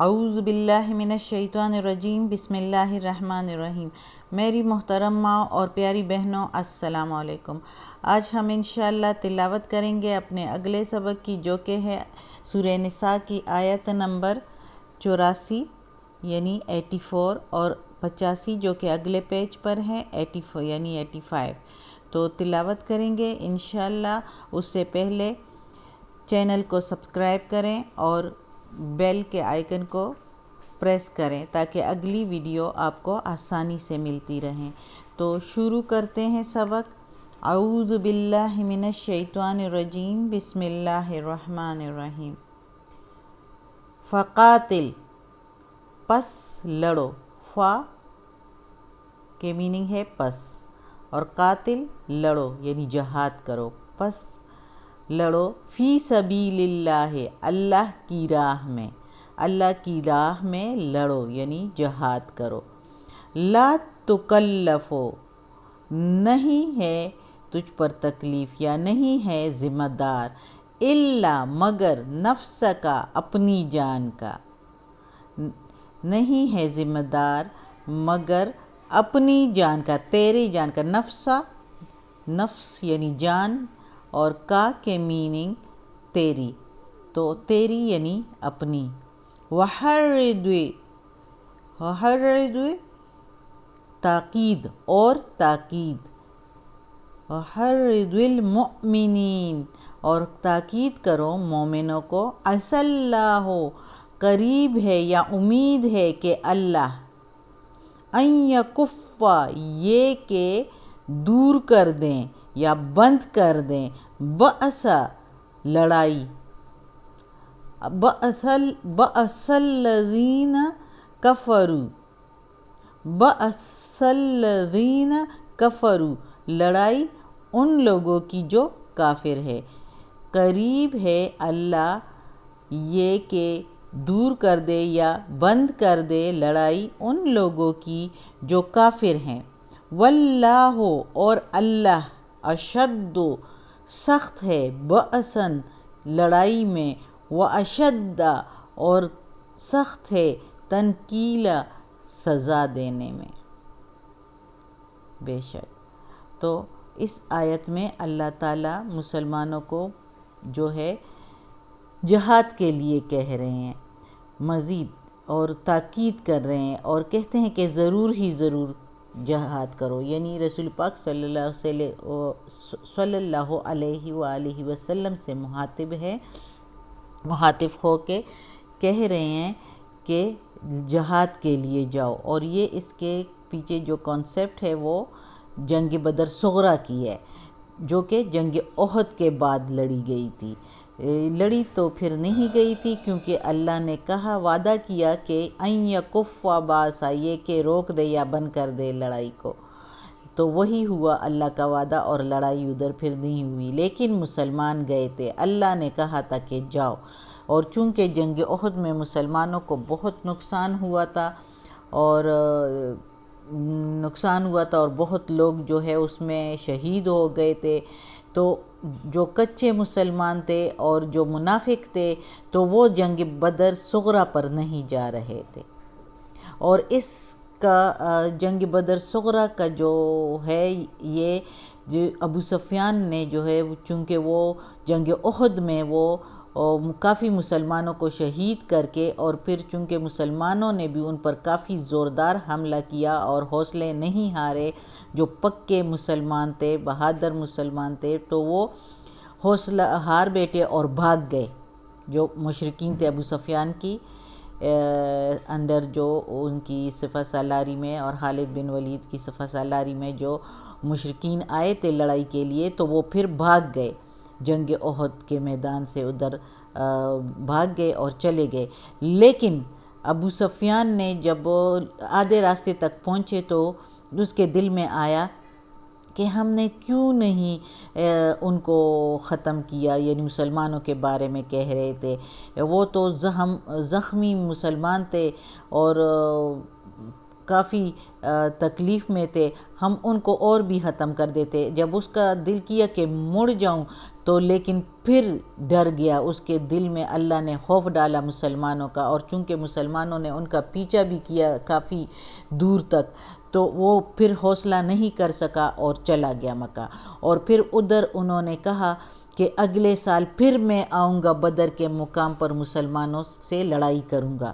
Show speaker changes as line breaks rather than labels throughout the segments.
اعوذ باللہ من الشیطان الرجیم، بسم اللہ الرحمن الرحیم۔ میری محترم ماں اور پیاری بہنوں، السلام علیکم۔ آج ہم انشاءاللہ تلاوت کریں گے اپنے اگلے سبق کی، جو کہ ہے سورہ نساء کی آیت نمبر 84 یعنی 84 اور 85 جو کہ اگلے پیج پر ہے 84 یعنی 85۔ تو تلاوت کریں گے انشاءاللہ۔ اس سے پہلے چینل کو سبسکرائب کریں اور بیل کے آئیکن کو پریس کریں تاکہ اگلی ویڈیو آپ کو آسانی سے ملتی رہیں۔ تو شروع کرتے ہیں سبق۔ اعوذ باللہ من الشیطان الرجیم، بسم اللہ الرحمن الرحیم۔ فقاتل، پس لڑو۔ فا کے میننگ ہے پس، اور قاتل لڑو یعنی جہاد کرو، پس لڑو۔ فی سبیل اللہ، اللہ کی راہ میں، اللہ کی راہ میں لڑو یعنی جہاد کرو۔ لا تکلف، نہیں ہے تجھ پر تکلیف یا نہیں ہے ذمہ دار، الا مگر نفس کا، اپنی جان کا، نہیں ہے ذمہ دار مگر اپنی جان کا، تیری جان کا۔ نفس یعنی جان اور کا کے میننگ تیری، تو تیری یعنی اپنی۔ وحرد تاکید اور تاکید، وحرد المؤمنین اور تاکید کرو مومنوں کو، عسى اللہ قریب ہے یا امید ہے کہ اللہ، ان یکف یہ کہ دور کر دیں یا بند کر دیں، بأس لڑائی، بأس الذین کفروا، بأس الذین کفروا لڑائی ان لوگوں کی جو کافر ہے۔ قریب ہے اللہ یہ کہ دور کر دے یا بند کر دے لڑائی ان لوگوں کی جو کافر ہیں۔ واللہ اور اللہ، اشد سخت ہے، بأساً لڑائی میں، واشد اور سخت ہے، تنکیلا سزا دینے میں، بے شک۔ تو اس آیت میں اللہ تعالیٰ مسلمانوں کو جو ہے جہاد کے لیے کہہ رہے ہیں مزید، اور تاکید کر رہے ہیں اور کہتے ہیں کہ ضرور ہی ضرور جہاد کرو، یعنی رسول پاک صلی اللہ علیہ وآلہ وسلم سے مخاطب ہو کے کہہ رہے ہیں کہ جہاد کے لیے جاؤ۔ اور یہ اس کے پیچھے جو کانسیپٹ ہے وہ جنگ بدر صغریٰ کی ہے، جو کہ جنگ احد کے بعد لڑی گئی تھی۔ لڑی تو پھر نہیں گئی تھی کیونکہ اللہ نے کہا، وعدہ کیا کہ ان یکف باسا، یہ کہ روک دے یا بند کر دے لڑائی کو، تو وہی ہوا اللہ کا وعدہ، اور لڑائی ادھر پھر نہیں ہوئی، لیکن مسلمان گئے تھے، اللہ نے کہا تھا کہ جاؤ۔ اور چونکہ جنگ احد میں مسلمانوں کو بہت نقصان ہوا تھا اور بہت لوگ جو ہے اس میں شہید ہو گئے تھے، تو جو کچے مسلمان تھے اور جو منافق تھے تو وہ جنگ بدر صغریٰ پر نہیں جا رہے تھے۔ اور اس کا جنگ بدر صغریٰ کا جو ہے یہ جو ابو سفیان نے جو ہے چونکہ وہ جنگ احد میں وہ کافی مسلمانوں کو شہید کر کے، اور پھر چونکہ مسلمانوں نے بھی ان پر کافی زوردار حملہ کیا اور حوصلے نہیں ہارے، جو پکے مسلمان تھے، بہادر مسلمان تھے، تو وہ حوصلہ ہار بیٹھے اور بھاگ گئے۔ جو مشرکین تھے ابو سفیان کی اندر، جو ان کی سپہ سالاری میں، اور خالد بن ولید کی سپہ سالاری میں جو مشرکین آئے تھے لڑائی کے لیے، تو وہ پھر بھاگ گئے جنگ احد کے میدان سے، ادھر بھاگ گئے اور چلے گئے۔ لیکن ابو سفیان نے جب آدھے راستے تک پہنچے تو اس کے دل میں آیا کہ ہم نے کیوں نہیں ان کو ختم کیا، یعنی مسلمانوں کے بارے میں کہہ رہے تھے، وہ تو زخمی مسلمان تھے اور کافی تکلیف میں تھے، ہم ان کو اور بھی ختم کر دیتے۔ جب اس کا دل کیا کہ مڑ جاؤں تو لیکن پھر ڈر گیا، اس کے دل میں اللہ نے خوف ڈالا مسلمانوں کا، اور چونکہ مسلمانوں نے ان کا پیچھا بھی کیا کافی دور تک، تو وہ پھر حوصلہ نہیں کر سکا اور چلا گیا مکہ۔ اور پھر ادھر انہوں نے کہا کہ اگلے سال پھر میں آؤں گا، بدر کے مقام پر مسلمانوں سے لڑائی کروں گا،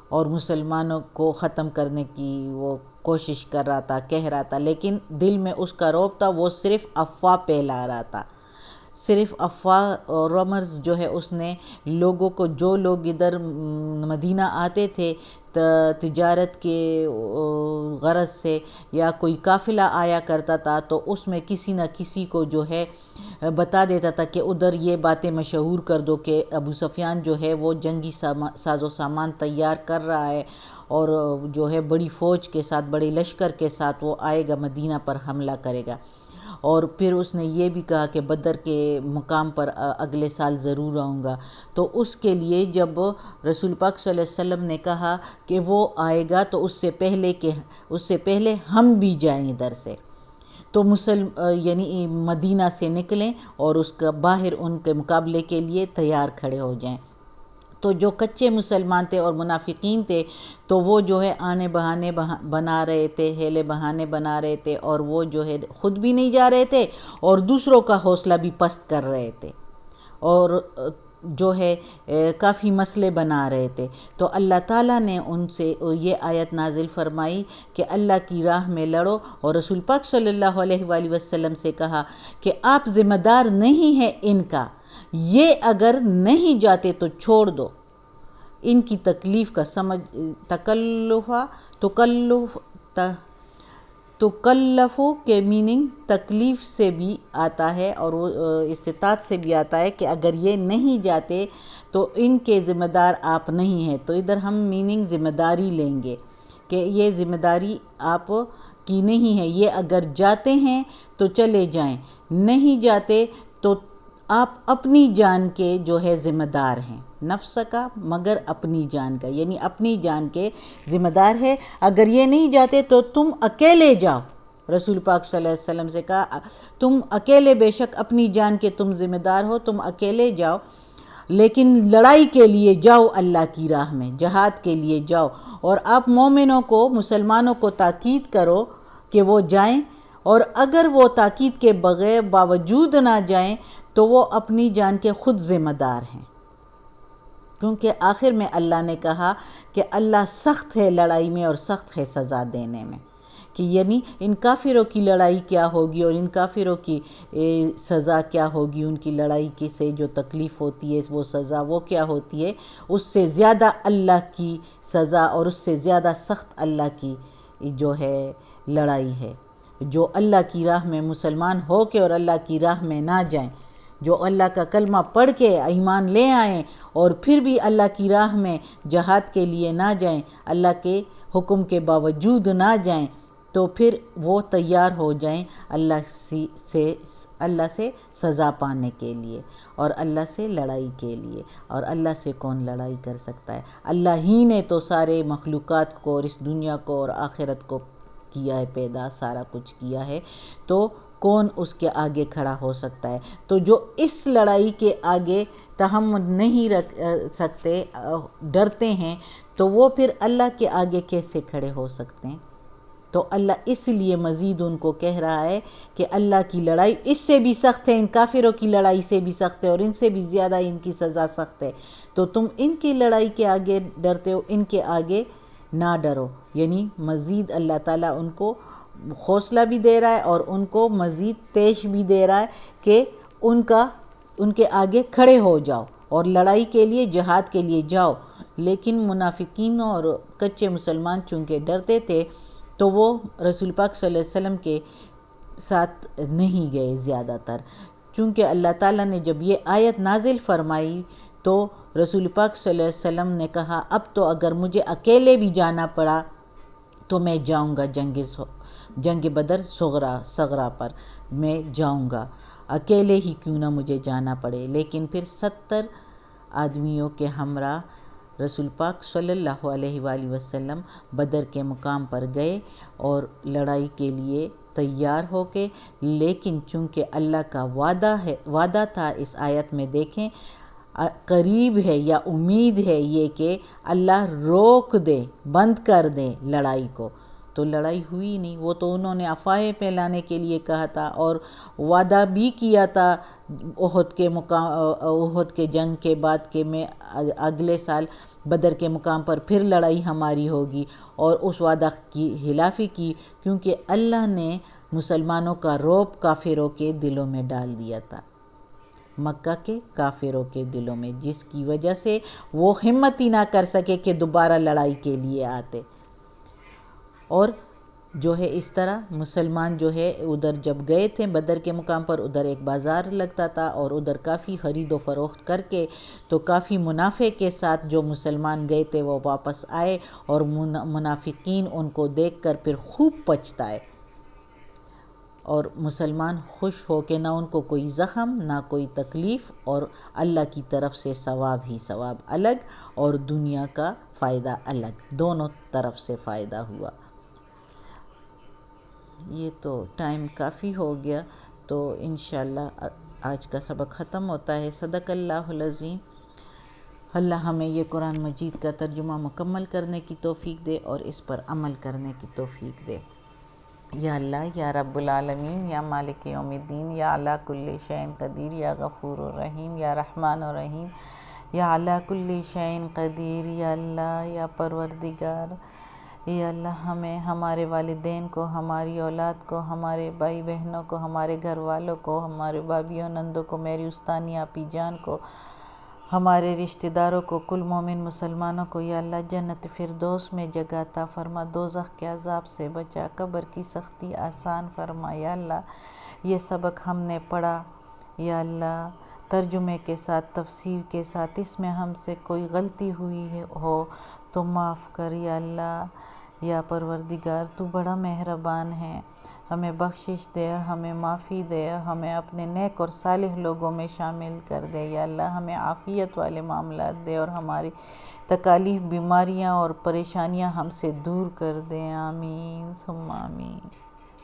اور مسلمانوں کو ختم کرنے کی وہ کوشش کر رہا تھا، کہہ رہا تھا، لیکن دل میں اس کا رعب تھا، وہ صرف افواہ پھیلا رہا تھا، صرف افواہ اور رمرز جو ہے اس نے لوگوں کو، جو لوگ ادھر مدینہ آتے تھے تجارت کے غرض سے، یا کوئی قافلہ آیا کرتا تھا، تو اس میں کسی نہ کسی کو جو ہے بتا دیتا تھا کہ ادھر یہ باتیں مشہور کر دو کہ ابو سفیان جو ہے وہ جنگی ساز و سامان تیار کر رہا ہے، اور جو ہے بڑی فوج کے ساتھ، بڑے لشکر کے ساتھ وہ آئے گا، مدینہ پر حملہ کرے گا۔ اور پھر اس نے یہ بھی کہا کہ بدر کے مقام پر اگلے سال ضرور آؤں گا۔ تو اس کے لیے جب رسول پاک صلی اللہ علیہ وسلم نے کہا کہ وہ آئے گا تو اس سے پہلے ہم بھی جائیں ادھر سے، تو یعنی مدینہ سے نکلیں اور اس کا باہر ان کے مقابلے کے لیے تیار کھڑے ہو جائیں۔ تو جو کچے مسلمان تھے اور منافقین تھے، تو وہ جو ہے آنے بہانے بنا رہے تھے، ہیلے بہانے بنا رہے تھے، اور وہ جو ہے خود بھی نہیں جا رہے تھے اور دوسروں کا حوصلہ بھی پست کر رہے تھے، اور جو ہے کافی مسئلے بنا رہے تھے۔ تو اللہ تعالیٰ نے ان سے یہ آیت نازل فرمائی کہ اللہ کی راہ میں لڑو، اور رسول پاک صلی اللہ علیہ وآلہ وسلم سے کہا کہ آپ ذمہ دار نہیں ہیں ان کا، یہ اگر نہیں جاتے تو چھوڑ دو، ان کی تکلیف کا سمجھ، تکلف کے میننگ تکلیف سے بھی آتا ہے، اور وہ استطاعت سے بھی آتا ہے کہ اگر یہ نہیں جاتے تو ان کے ذمہ دار آپ نہیں ہیں۔ تو ادھر ہم میننگ ذمہ داری لیں گے کہ یہ ذمہ داری آپ کی نہیں ہے، یہ اگر جاتے ہیں تو چلے جائیں، نہیں جاتے تو آپ اپنی جان کے جو ہے ذمہ دار ہیں، نفس کا مگر اپنی جان کا، یعنی اپنی جان کے ذمہ دار ہے۔ اگر یہ نہیں جاتے تو تم اکیلے جاؤ، رسول پاک صلی اللہ علیہ وسلم سے کہا تم اکیلے، بے شک اپنی جان کے تم ذمہ دار ہو، تم اکیلے جاؤ، لیکن لڑائی کے لیے جاؤ، اللہ کی راہ میں جہاد کے لیے جاؤ، اور آپ مومنوں کو، مسلمانوں کو تاکید کرو کہ وہ جائیں، اور اگر وہ تاکید کے بغیر باوجود نہ جائیں تو وہ اپنی جان کے خود ذمہ دار ہیں، کیونکہ آخر میں اللہ نے کہا کہ اللہ سخت ہے لڑائی میں اور سخت ہے سزا دینے میں، کہ یعنی ان کافروں کی لڑائی کیا ہوگی اور ان کافروں کی سزا کیا ہوگی، ان کی لڑائی کی سے جو تکلیف ہوتی ہے وہ سزا وہ کیا ہوتی ہے، اس سے زیادہ اللہ کی سزا اور اس سے زیادہ سخت اللہ کی جو ہے لڑائی ہے۔ جو اللہ کی راہ میں مسلمان ہو کے اور اللہ کی راہ میں نہ جائیں، جو اللہ کا کلمہ پڑھ کے ایمان لے آئیں اور پھر بھی اللہ کی راہ میں جہاد کے لیے نہ جائیں، اللہ کے حکم کے باوجود نہ جائیں، تو پھر وہ تیار ہو جائیں اللہ سے سزا پانے کے لیے اور اللہ سے لڑائی کے لیے۔ اور اللہ سے کون لڑائی کر سکتا ہے؟ اللہ ہی نے تو سارے مخلوقات کو اور اس دنیا کو اور آخرت کو کیا ہے پیدا، سارا کچھ کیا ہے، تو کون اس کے آگے کھڑا ہو سکتا ہے؟ تو جو اس لڑائی کے آگے تحمل نہیں رکھ سکتے، ڈرتے ہیں، تو وہ پھر اللہ کے آگے کیسے کھڑے ہو سکتے ہیں؟ تو اللہ اس لیے مزید ان کو کہہ رہا ہے کہ اللہ کی لڑائی اس سے بھی سخت ہے، ان کافروں کی لڑائی سے بھی سخت ہے، اور ان سے بھی زیادہ ان کی سزا سخت ہے۔ تو تم ان کی لڑائی کے آگے ڈرتے ہو، ان کے آگے نہ ڈرو، یعنی مزید اللہ تعالیٰ ان کو حوصلہ بھی دے رہا ہے اور ان کو مزید تیش بھی دے رہا ہے کہ ان کے آگے کھڑے ہو جاؤ اور لڑائی کے لیے، جہاد کے لیے جاؤ۔ لیکن منافقین اور کچے مسلمان چونکہ ڈرتے تھے تو وہ رسول پاک صلی اللہ علیہ وسلم کے ساتھ نہیں گئے زیادہ تر، چونکہ اللہ تعالیٰ نے جب یہ آیت نازل فرمائی تو رسول پاک صلی اللہ علیہ وسلم نے کہا اب تو اگر مجھے اکیلے بھی جانا پڑا تو میں جاؤں گا، جنگ بدر صغرا پر میں جاؤں گا، اکیلے ہی کیوں نہ مجھے جانا پڑے۔ لیکن پھر 70 آدمیوں کے ہمراہ رسول پاک صلی اللہ علیہ وآلہ وسلم بدر کے مقام پر گئے اور لڑائی کے لیے تیار ہو کے، لیکن چونکہ اللہ کا وعدہ تھا، اس آیت میں دیکھیں قریب ہے یا امید ہے یہ کہ اللہ روک دے، بند کر دے لڑائی کو، تو لڑائی ہوئی نہیں۔ وہ تو انہوں نے افواہیں پھیلانے کے لیے کہا تھا اور وعدہ بھی کیا تھا احد کے جنگ کے بعد کہ میں اگلے سال بدر کے مقام پر پھر لڑائی ہماری ہوگی، اور اس وعدہ کی خلافی کی، کیونکہ اللہ نے مسلمانوں کا رعب کافروں کے دلوں میں ڈال دیا تھا، مکہ کے کافروں کے دلوں میں، جس کی وجہ سے وہ ہمت ہی نہ کر سکے کہ دوبارہ لڑائی کے لیے آتے۔ اور جو ہے اس طرح مسلمان جو ہے ادھر جب گئے تھے بدر کے مقام پر، ادھر ایک بازار لگتا تھا اور ادھر کافی خرید و فروخت کر کے تو کافی منافع کے ساتھ جو مسلمان گئے تھے وہ واپس آئے، اور منافقین ان کو دیکھ کر پھر خوب پچھتائے، اور مسلمان خوش ہو کہ نہ ان کو کوئی زخم نہ کوئی تکلیف، اور اللہ کی طرف سے ثواب ہی ثواب الگ اور دنیا کا فائدہ الگ، دونوں طرف سے فائدہ ہوا۔ یہ تو ٹائم کافی ہو گیا، تو انشاءاللہ آج کا سبق ختم ہوتا ہے۔ صدق اللہ العظیم۔ اللہ ہمیں یہ قرآن مجید کا ترجمہ مکمل کرنے کی توفیق دے اور اس پر عمل کرنے کی توفیق دے۔ یا اللہ، یا رب العالمین، یا مالک یوم الدین، یا علی کل شیء قدیر، یا غفور الرحیم، یا رحمان الرحیم، یا علی کل شیء قدیر، یا اللہ، یا پروردگار، یا اللہ ہمیں، ہمارے والدین کو، ہماری اولاد کو، ہمارے بھائی بہنوں کو، ہمارے گھر والوں کو، ہمارے بھابھیوں نندوں کو، میری استانی آپی جان کو، ہمارے رشتہ داروں کو، کل مومن مسلمانوں کو یا اللہ جنت فردوس میں جگہ عطا فرما، دوزخ کے عذاب سے بچا، قبر کی سختی آسان فرما۔ یا اللہ یہ سبق ہم نے پڑھا یا اللہ ترجمے کے ساتھ، تفسیر کے ساتھ، اس میں ہم سے کوئی غلطی ہوئی ہو تو معاف کر یا اللہ۔ یا پروردگار تو بڑا مہربان ہے، ہمیں بخشش دے اور ہمیں معافی دے اور ہمیں اپنے نیک اور صالح لوگوں میں شامل کر دے یا اللہ، ہمیں عافیت والے معاملات دے اور ہماری تکالیف، بیماریاں اور پریشانیاں ہم سے دور کر دے، آمین ثم آمین۔